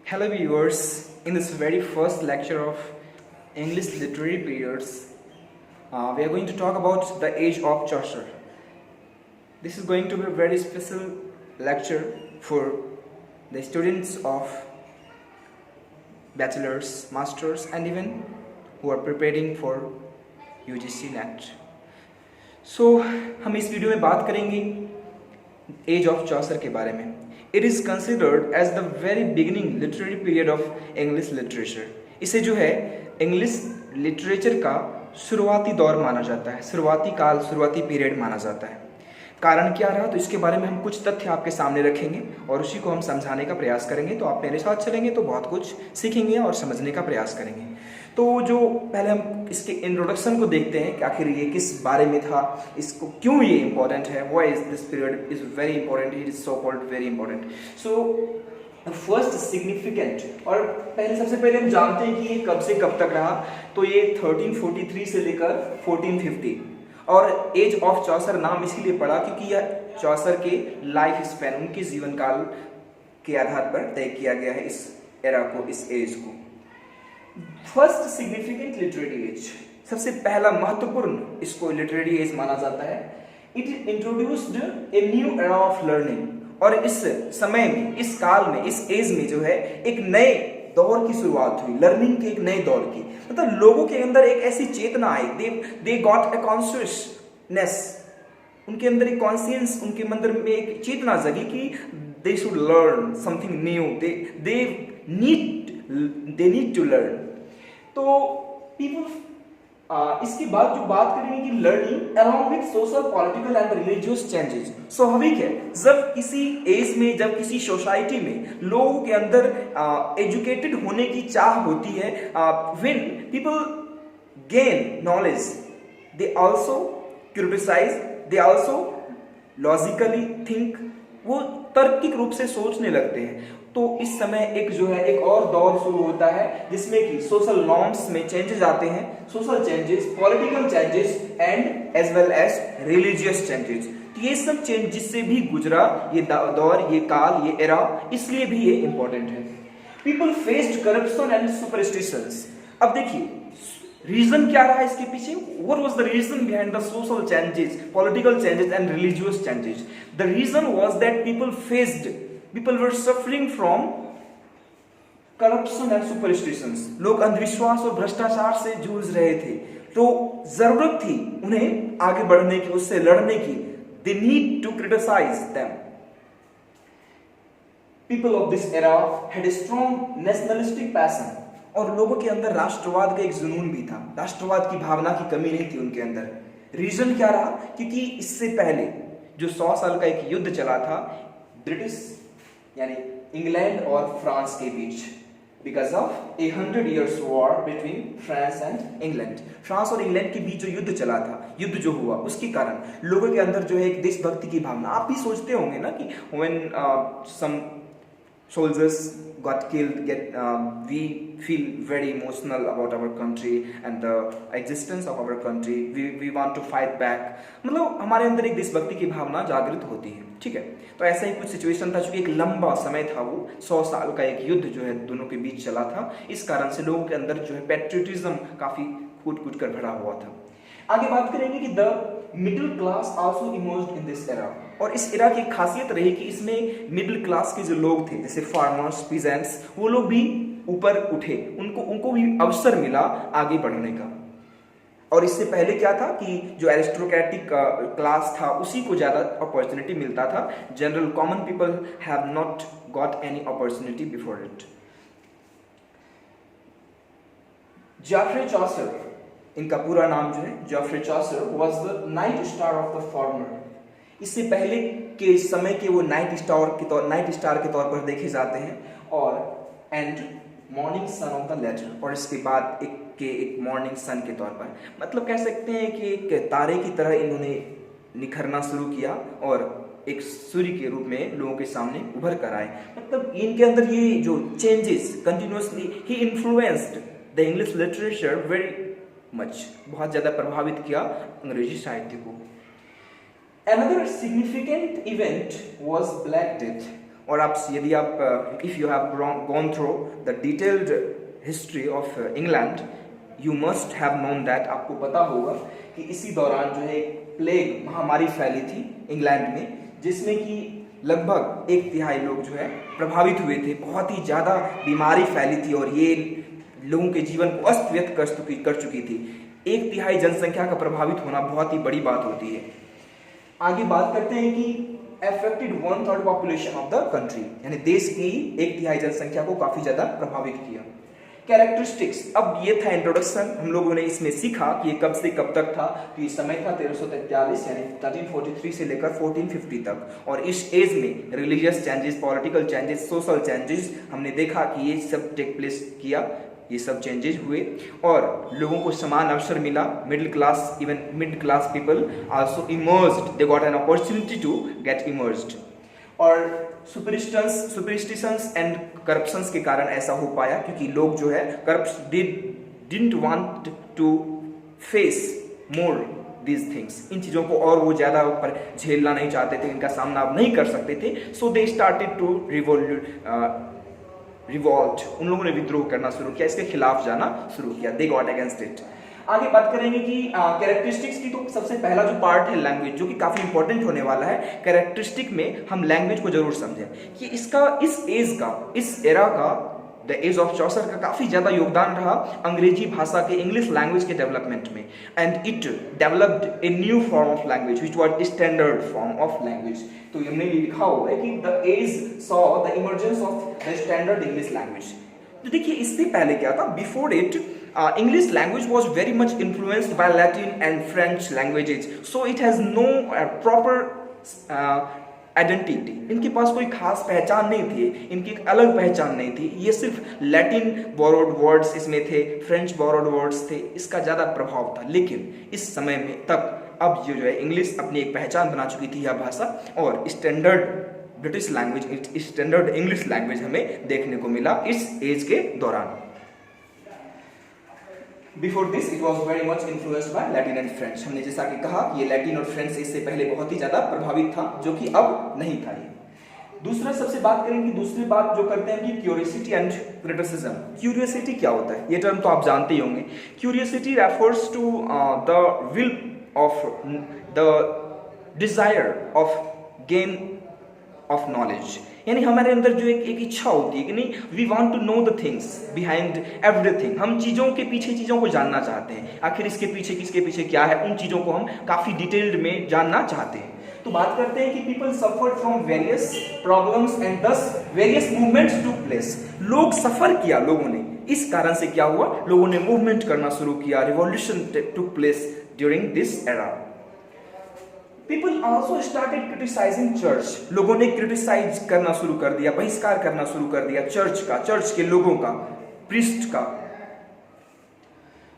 Hello viewers, in this very first lecture of English literary periods, we are going to talk about the age of Chaucer. This is going to be a very special lecture for the students of bachelors, masters and even who are preparing for UGC NET. So हम इस video में बात करेंगे as of Chaucer के बारे में. It is considered as the very beginning literary period of English literature. इसे जो है इंग्लिश लिटरेचर का शुरुआती दौर माना जाता है, शुरुआती काल, शुरुआती पीरियड माना जाता है. कारण क्या रहा, तो इसके बारे में हम कुछ तथ्य आपके सामने रखेंगे और उसी को हम समझाने का प्रयास करेंगे. तो आप मेरे साथ चलेंगे तो बहुत कुछ सीखेंगे और समझने का प्रयास करेंगे. तो जो पहले हम इसके इंट्रोडक्शन को देखते हैं कि आखिर ये किस बारे में था, इसको क्यों ये इंपॉर्टेंट है. Why is this period is very important, it is so called very important. So first significant, और पहले सबसे पहले हम जानते हैं कि ये कब से कब तक रहा. तो ये 1343 से लेकर 1450. और एज ऑफ चॉसर नाम इसीलिए पड़ा क्योंकि यह चॉसर के लाइफ स्पैन, उनके जीवन काल के आधार पर तय किया गया है इस एरा को, इस एज को. फर्स्ट सिग्निफिकेंट लिटरेरी एज, सबसे पहला महत्वपूर्ण इसको लिटरेरी एज माना जाता है. It introduced a new era of learning. और इस समय में, इस काल में, इस एज में जो है एक नए दौर की शुरुआत हुई, लर्निंग के एक नए दौर की. मतलब लोगों के अंदर एक ऐसी चेतना आई, दे गॉट ए कॉन्शियसनेस, उनके अंदर एक कॉन्शियंस, उनके अंदर में एक चेतना जगी कि they should learn something new, they need to learn. तो पीपल इसके बाद जो बात करेंगे कि learning along with social, political and religious changes. स्वाभाविक है, जब किसी एज में, जब किसी सोसाइटी में लोगों के अंदर एजुकेटेड होने की चाह होती है, when people gain knowledge, they also criticise, they also logically think, वो तार्किक रूप से सोचने लगते हैं. तो इस समय एक जो है एक और दौर शुरू होता है जिसमें कि सोशल नॉर्म्स में चेंजेस आते हैं, social changes, political changes and as well as religious changes. ये सब चेंजेस से भी गुजरा ये दौर, ये काल, ये एरा, इसलिए भी ये इंपॉर्टेंट है. People faced corruption and superstitions. अब देखिए रीजन क्या रहा इसके पीछे. What was the reason behind the social changes, political changes and religious changes. The reason was that people were suffering from corruption and superstitions. लोग अंधविश्वास और भ्रष्टाचार से जूझ रहे थे. तो जरूरत थी उन्हें आगे बढ़ने की, उससे लड़ने की. They need to criticize them. People of this era had a strong nationalistic passion. और लोगों के अंदर राष्ट्रवाद का एक जुनून भी था, राष्ट्रवाद की भावना की कमी नहीं थी उनके अंदर. रीजन क्या रहा, क्योंकि इससे पहले जो 100 साल का एक युद्ध चला था ब्रिटिश यानी इंग्लैंड और फ्रांस के बीच, because of 100 years war between France and England. France और इंग्लैंड के बीच जो युद्ध चला था, युद्ध जो हुआ, उसके कारण लोगों के अंदर जो है एक देशभक्ति की भावना. आप भी सोचते होंगे ना कि when some soldiers got killed, we feel very emotional about our country and the existence of our country. We want to fight back. मतलब हमारे अंदर एक देशभक्ति की भावना जागृत होती है. ठीक है, तो ऐसा ही कुछ सिचुएशन था. चूंकि एक लंबा समय था, वो 100 साल का एक युद्ध जो है दोनों के बीच चला था, इस कारण से लोगों के अंदर जो है पैट्रियटिज्म काफी कूट कर भरा हुआ था. आगे बात करेंगे कि the middle class also emerged in this era. और इस एरा की खासियत रही कि इसमें मिडिल क्लास के जो लोग थे, जैसे फार्मर्स, पीजेंट्स, वो लोग भी ऊपर उठे, उनको भी अवसर मिला आगे बढ़ने का. और इससे पहले क्या था कि जो एरिस्टोक्रेटिक क्लास था उसी को ज्यादा अपॉर्चुनिटी मिलता था. General common people have not got any opportunity before it. Jeffrey Chaucer, इनका पूरा नाम जो है Jeffrey Chaucer, was the night star of the former. इससे पहले के समय के वो नाइट स्टार के तौर पर देखे जाते हैं, और and morning son of the letter, और इसके बाद एक मॉर्निंग सन के तौर पर, मतलब कह सकते हैं कि एक तारे की तरह इन्होंने निखरना शुरू किया और एक सूर्य के रूप में लोगों के सामने उभर कर आए. मतलब इनके अंदर ये जो changes continuously, he influenced the English literature very much, बहुत ज्यादा प्रभावित किया अंग्रेजी साहित्य को. Another significant event was Black Death. और आप यदि आप if you have gone through the detailed history of England, you must have known that, आपको पता होगा कि इसी दौरान जो है प्लेग महामारी फैली थी इंग्लैंड में, जिसमें कि लगभग 1/3 लोग जो है प्रभावित हुए थे। बहुत ही ज़्यादा बीमारी फैली थी और ये लोगों के जीवन को अस्त व्यस्त कर चुकी थी। 1/3 जनसंख्या का प्रभावित होना बहुत ही बड़ी बात होती है। आगे बात करते हैं कि affected 1/3 population of the country, यानी देश की 1/3 जनसंख्या को काफी ज्यादा प्रभावित किया। कैरेक्टरिस्टिक्स, अब ये था इंट्रोडक्शन, हम लोगों ने इसमें सीखा कि ये कब से कब तक था। तो ये समय था 1343 यानी 1343 से लेकर 1450 तक, और इस एज में religious changes, political changes, social changes हमने देखा कि ये सब टेक प्लेस किया, ये सब चेंजेस हुए और लोगों को समान अवसर मिला। Middle class, even middle class people also emerged, they got an opportunity to get emerged. और सुपरस्टिशंस एंड करप्शंस के कारण ऐसा हो पाया, क्योंकि लोग जो है didn't want to face more these things, इन चीज़ों को और वो ज़्यादा ऊपर झेलना नहीं चाहते थे, इनका सामना अब नहीं कर सकते थे। सो दे स्टार्टेड टू रिवॉल्ट, उन लोगों ने विद्रोह करना शुरू किया, इसके खिलाफ जाना शुरू किया, दे गॉट अगेंस्ट इट। आगे बात करेंगे कि कैरेक्टरिस्टिक्स की, तो सबसे पहला जो पार्ट है लैंग्वेज, जो कि काफी इंपॉर्टेंट होने वाला है। कैरेक्टरिस्टिक में हम लैंग्वेज को जरूर समझें कि इसका, इस एज का, इस एरा का, द एज ऑफ चौसर का काफी ज्यादा योगदान रहा अंग्रेजी भाषा के, इंग्लिश लैंग्वेज के डेवलपमेंट में। And it developed a new form of language which was standard form of language. तो हमने लिखा हुआ है कि the age saw the emergence of the standard English language. तो देखिए इससे पहले क्या था, before it English language was very much influenced by Latin and French languages, so it has no proper identity. इनके पास कोई खास पहचान नहीं थी, इनकी एक अलग पहचान नहीं थी। ये सिर्फ लैटिन बोरोड वर्ड्स इसमें थे, फ्रेंच बोरोड वर्ड्स थे, इसका ज़्यादा प्रभाव था। लेकिन इस समय में तक अब जो है इंग्लिश अपनी एक पहचान बना चुकी थी यह भाषा, और standard British language, standard English language हमें देखने को मिला इस एज के दौरान। Before this it was very much influenced by Latin and French। हमने जैसा कि कहा ये लैटिन और फ्रेंच इससे पहले बहुत ही ज्यादा प्रभावित था, जो कि अब नहीं था ये। दूसरा सबसे बात करेंगे, दूसरी बात जो करते हैं कि क्यूरियोसिटी एंड क्रिटिसिज्म। क्यूरियोसिटी क्या होता है, ये टर्म तो आप जानते ही होंगे। Curiosity refers to the will of the desire of gain of knowledge, यानी हमारे अंदर जो एक इच्छा होती है कि नहीं, we want to know the things behind everything. हम चीज़ों के पीछे चीज़ों को जानना चाहते हैं, आखिर इसके पीछे किसके पीछे क्या है, उन चीज़ों को हम काफ़ी डिटेल्ड में जानना चाहते हैं। तो बात करते हैं कि people suffered from various problems and दस वेरियस मूवमेंट्स टू प्लेस। लोग सफ़र किया, लोगों ने, इस कारण से क्या हुआ, लोगों ने मूवमेंट करना शुरू किया, revolution took place during this era. People also started criticizing church। लोगों ने क्रिटिसाइज करना शुरू कर दिया, बहिष्कार करना शुरू कर दिया चर्च का, चर्च के लोगों का, प्रीस्ट का।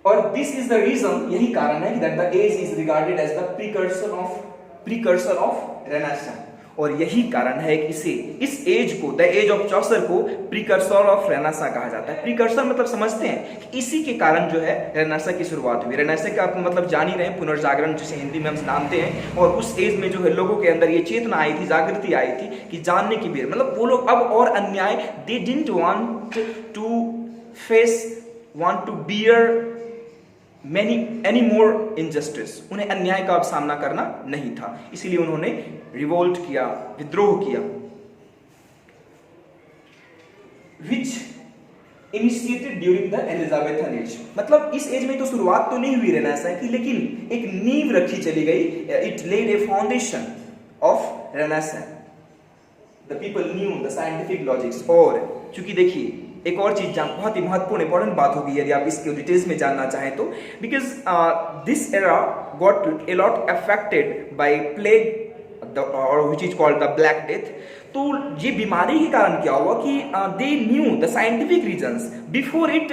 और दिस इज द रीजन, यही कारण है कि that the age is regarded as the precursor of renaissance. और यही कारण है कि इसे, इस एज को, द एज ऑफ चौसर को प्रीकर्सर ऑफ रेनेसां कहा जाता है। प्रीकर्सर मतलब समझते हैं कि इसी के कारण जो है रेनेसां की शुरुआत हुई। रेनेसां का आप मतलब जान ही रहे हैं, पुनर्जागरण जिसे हिंदी में हम जानते हैं। और उस एज में जो है लोगों के अंदर ये चेतना आई थी, जागृति आई थी कि जानने की भी, मतलब वो लोग अब और अन्याय, they didn't want to face, want to bear any more injustice. उन्हें अन्याय का अब सामना करना नहीं था, इसीलिए उन्होंने रिवोल्ट किया, विद्रोह किया। Which initiated during the Elizabethan age, मतलब इस एज में तो शुरुआत तो नहीं हुई रेनेसां की, लेकिन एक नींव रखी चली गई। It led a foundation of renaissance. The people knew the scientific logics. और चूंकि देखिए एक और चीज बहुत ही महत्वपूर्ण इंपॉर्टेंट बात होगी यदि आप इसके डिटेल्स में जानना चाहें तो, because this era got a lot affected by plague और which is called the black death. तो ये बीमारी के कारण क्या हुआ कि they knew the scientific reasons before it,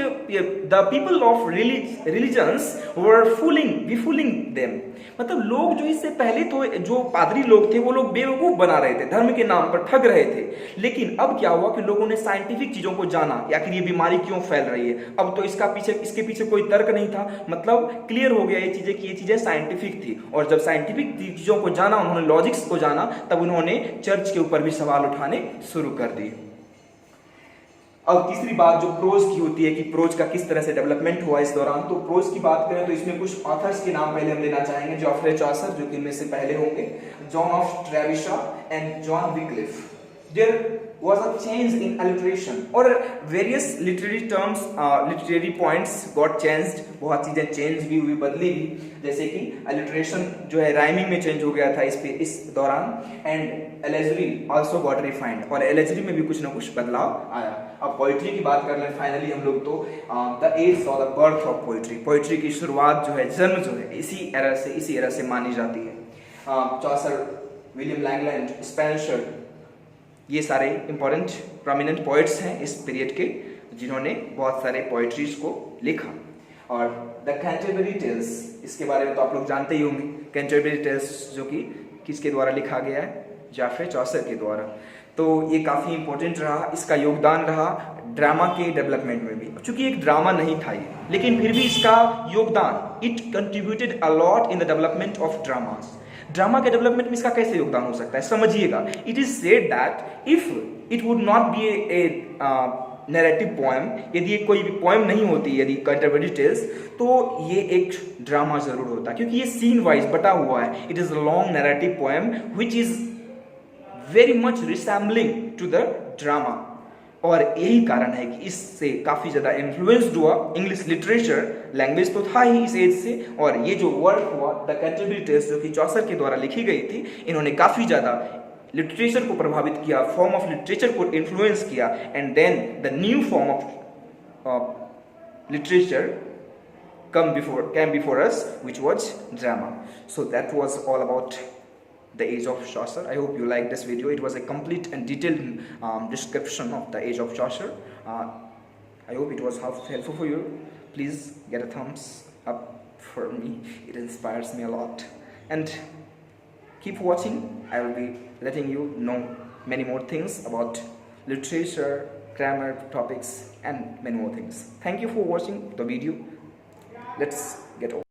the people of religions were fooling them. मतलब लोग जो इससे पहले तो जो पादरी लोग थे वो लोग बेवकूफ बना रहे थे, धर्म के नाम पर ठग रहे थे। लेकिन अब क्या हुआ कि लोगों ने साइंटिफिक चीजों को जाना कि आखिर ये बीमारी क्यों फैल रही है। अब तो इसके पीछे कोई तर्क नहीं था, मतलब क्लियर हो गया ये चीजें कि ये चीजें साइंटिफिक थी। और जब साइंटिफिक चीजों को जाना, उन्होंने लॉजिक्स को जाना, तब उन्होंने चर्च के ऊपर भी सवाल उठाने शुरू कर दिए। अब तीसरी बात जो प्रोज की होती है कि प्रोज का किस तरह से डेवलपमेंट हुआ इस दौरान, तो प्रोज की बात करें तो इसमें कुछ ऑथर्स के नाम पहले हम लेना चाहेंगे। जॉफ्रे चॉसर, जो कि इनमें से पहले होंगे, John of Trevisa and John Wycliffe. There was a change in alliteration और various literary terms, literary points got changed। बहुत चीजें चेंज भी हुई, बदली भी, जैसे कि alliteration जो है राइमिंग में चेंज हो गया था इस दौरान, एंड एलेजरी also got refined, और एलेजरी में भी कुछ ना कुछ बदलाव आया। अब पोइट्री की बात कर लें फाइनली हम लोग, तो द एज और the birth of poetry, poetry की शुरुआत जो है, जन्म जो है इसी एरा से मानी जाती है। चॉसर, विलियम लैंगलैंड, स्पेंसर, ये सारे इंपॉर्टेंट प्रोमिनेंट पोइट्स हैं इस पीरियड के, जिन्होंने बहुत सारे पोइट्रीज को लिखा। और द कैंटरबरी टेल्स, इसके बारे में तो आप लोग जानते ही होंगे। कैंटरबरी टेल्स जो कि किसके द्वारा लिखा गया है? जॉफ्रे चॉसर के द्वारा। तो ये काफ़ी इंपॉर्टेंट रहा, इसका योगदान रहा ड्रामा के डेवलपमेंट में भी। चूंकि एक ड्रामा नहीं था ये, लेकिन फिर भी इसका योगदान, it contributed a lot in the development of dramas. Drama के डेवलपमेंट में इसका कैसे योगदान हो सकता है, समझिएगा। It is said that if it would not be A narrative poem, यदि कोई भी पोएम नहीं होती, यदि कैंटरबरी टेल्स, तो ये एक ड्रामा जरूर होता, क्योंकि ये सीन वाइज बटा हुआ है। It is a long narrative poem which is very much resembling to the drama. और यही कारण है कि इससे काफ़ी ज़्यादा इन्फ्लुएंस्ड हुआ इंग्लिश लिटरेचर। लैंग्वेज तो था ही इस एज से, और ये जो वर्क हुआ द कैंटरबरी टेल्स जो कि चॉसर के द्वारा लिखी गई थी, इन्होंने काफ़ी ज़्यादा लिटरेचर को प्रभावित किया, फॉर्म ऑफ लिटरेचर को इन्फ्लुएंस किया, and then the new form of literature came before us, which was drama. So that was all about the age of Chaucer. I hope you liked this video. It was a complete and detailed description of the age of Chaucer. I hope it was helpful for you. Please get a thumbs up for me. It inspires me a lot. And keep watching. I will be letting you know many more things about literature, grammar topics, and many more things. Thank you for watching the video. Let's get on.